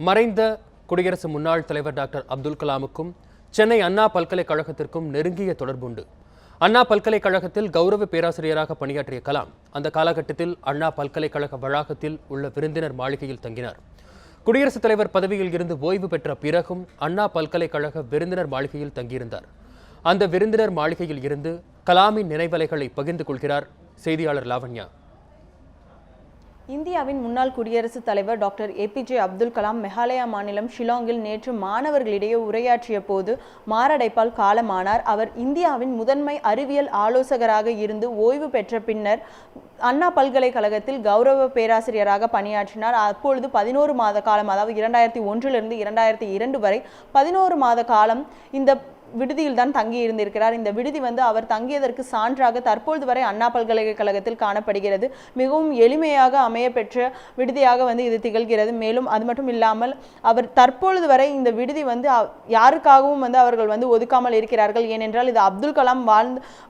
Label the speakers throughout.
Speaker 1: மறைந்த குடியரசு முன்னாள் தலைவர் டாக்டர் அப்துல் கலாமுக்கும் சென்னை அண்ணா பல்கலைக்கழகத்திற்கும் நெருங்கிய தொடர்புண்டு. அண்ணா பல்கலைக்கழகத்தில் கௌரவ பேராசிரியராக பணியாற்றிய கலாம் அந்த காலகட்டத்தில் அண்ணா பல்கலைக்கழக வளாகத்தில் உள்ள விருந்தினர் மாளிகையில் தங்கினார். குடியரசுத் தலைவர் பதவியில் இருந்து ஓய்வு பெற்ற பிறகும் அண்ணா பல்கலைக்கழக விருந்தினர் மாளிகையில் தங்கியிருந்தார். அந்த விருந்தினர் மாளிகையில் இருந்து கலாமின் நினைவலைகளை பகிர்ந்து கொள்கிறார் செய்தியாளர் லாவண்யா.
Speaker 2: இந்தியாவின் முன்னாள் குடியரசுத் தலைவர் டாக்டர் ஏபிஜே அப்துல் கலாம் மேகாலயா மாநிலம் ஷில்லாங்கில் நேற்று மாணவர்களிடையே உரையாற்றிய போது மாரடைப்பால் காலமானார். அவர் இந்தியாவின் முதன்மை அறிவியல் ஆலோசகராக இருந்து ஓய்வு பெற்ற பின்னர் அண்ணா பல்கலைக்கழகத்தில் கௌரவ பேராசிரியராக பணியாற்றினார். அப்பொழுது 11 மாத காலம், அதாவது 2001 2002 வரை 11 மாத காலம் இந்த விடுதியில் தான் தங்கி இருந்திருக்கிறார். இந்த விடுதி அவர் தங்கியதற்கு சான்றாக தற்பொழுது வரை அண்ணா பல்கலைக்கழகத்தில் காணப்படுகிறது. மிகவும் எளிமையாக அமைய பெற்ற விடுதியாக இது திகழ்கிறது. மேலும் அது மட்டும் இல்லாமல் அவர் தற்பொழுது வரை இந்த விடுதி யாருக்காகவும் அவர்கள் ஒதுக்காமல் இருக்கிறார்கள். ஏனென்றால் இது அப்துல் கலாம்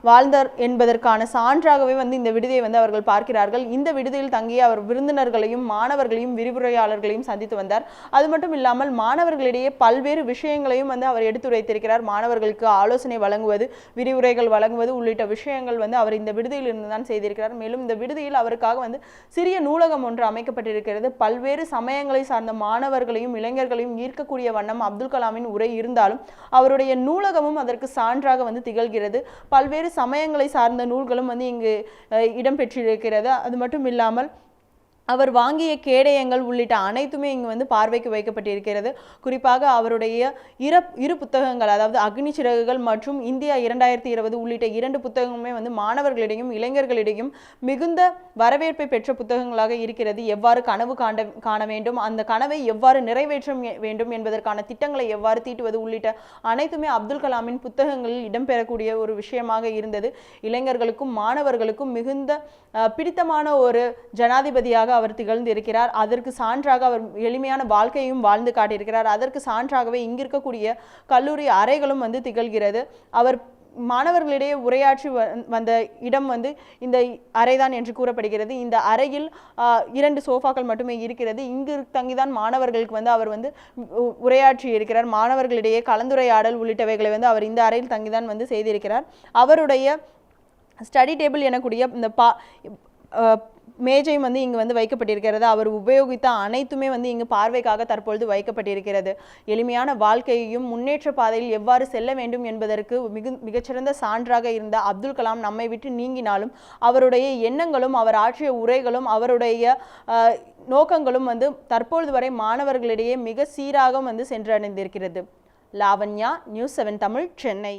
Speaker 2: வாழ்ந்தார் என்பதற்கான சான்றாகவே இந்த விடுதியை அவர்கள் பார்க்கிறார்கள். இந்த விடுதியில் தங்கிய அவர் விருந்தினர்களையும் மாணவர்களையும் விரிவுரையாளர்களையும் சந்தித்து வந்தார். அது மட்டும் இல்லாமல் மாணவர்களிடையே பல்வேறு விஷயங்களையும் அவர் எடுத்துரைத்திருக்கிறார். மாணவர்களுக்கு ஆலோசனை வழங்குவது, விரிவுரைகள் வழங்குவது உள்ளிட்ட விஷயங்கள் அவர் இந்த விடுதியில் இருந்து தான் செய்திருக்கிறார். மேலும் இந்த விடுதியில் அவருக்காக சிறிய நூலகம் ஒன்று அமைக்கப்பட்டிருக்கிறது. பல்வேறு சமயங்களை சார்ந்த மாணவர்களையும் இளைஞர்களையும் ஈர்க்கக்கூடிய வண்ணம் அப்துல் கலாமின் உரை இருந்தாலும் அவருடைய நூலகமும் அதற்கு சான்றாக திகழ்கிறது. பல்வேறு சமயங்களை சார்ந்த நூல்களும் இங்கு இடம்பெற்றிருக்கிறது. அது மட்டும் இல்லாமல் அவர் வாங்கிய கேடயங்கள் உள்ளிட்ட அனைத்துமே இங்கு பார்வைக்கு வைக்கப்பட்டிருக்கிறது. குறிப்பாக அவருடைய இரு புத்தகங்கள், அதாவது அக்னி சிறகுகள் மற்றும் இந்தியா 2020 உள்ளிட்ட 2 புத்தகங்களுமே மாணவர்களிடையும் இளைஞர்களிடையும் மிகுந்த வரவேற்பை பெற்ற புத்தகங்களாக இருக்கிறது. எவ்வாறு கனவு காண வேண்டும், அந்த கனவை எவ்வாறு நிறைவேற்ற வேண்டும் என்பதற்கான திட்டங்களை எவ்வாறு தீட்டுவது உள்ளிட்ட அனைத்துமே அப்துல் கலாமின் புத்தகங்களில் இடம்பெறக்கூடிய ஒரு விஷயமாக இருந்தது. இளைஞர்களுக்கும் மாணவர்களுக்கும் மிகுந்த பிடித்தமான ஒரு ஜனாதிபதியாக அவர் திகழ்ந்து இருக்கிறார். அதற்கு சான்றாக அவர் எளிமையான வாழ்க்கையும் வாழ்ந்து காட்டியிருக்கிறார். அதற்கு சான்றாகவே இங்கிருக்கக்கூடிய கல்லூரி அறைகளும் திகழ்கிறது. அவர் மாணவர்களிடையே உரையாற்றி வந்த இடம் இந்த அறைதான் என்று கூறப்படுகிறது. இந்த அறையில் 2 சோஃபாக்கள் மட்டுமே இருக்கிறது. இங்கு தங்கிதான் மாணவர்களுக்கு அவர் உரையாற்றி இருக்கிறார். மாணவர்களிடையே கலந்துரையாடல் உள்ளிட்டவைகளை அவர் இந்த அறையில் தங்கிதான் செய்திருக்கிறார். அவருடைய ஸ்டடி டேபிள் எனக்கூடிய இந்த மேஜையும் இங்கு வைக்கப்பட்டிருக்கிறது. அவர் உபயோகித்த அனைத்துமே இங்கு பார்வைக்காக தற்பொழுது வைக்கப்பட்டிருக்கிறது. எளிமையான வாழ்க்கையையும் முன்னேற்ற பாதையில் எவ்வாறு செல்ல வேண்டும் என்பதற்கு மிகச்சிறந்த சான்றாக இருந்த அப்துல் கலாம் நம்மை விட்டு நீங்கினாலும் அவருடைய எண்ணங்களும் அவர் ஆற்றிய உரைகளும் அவருடைய நோக்கங்களும் தற்பொழுது வரை மாணவர்களிடையே மிக சீராக சென்றடைந்திருக்கிறது. லாவண்யா, நியூஸ் 7 தமிழ், சென்னை.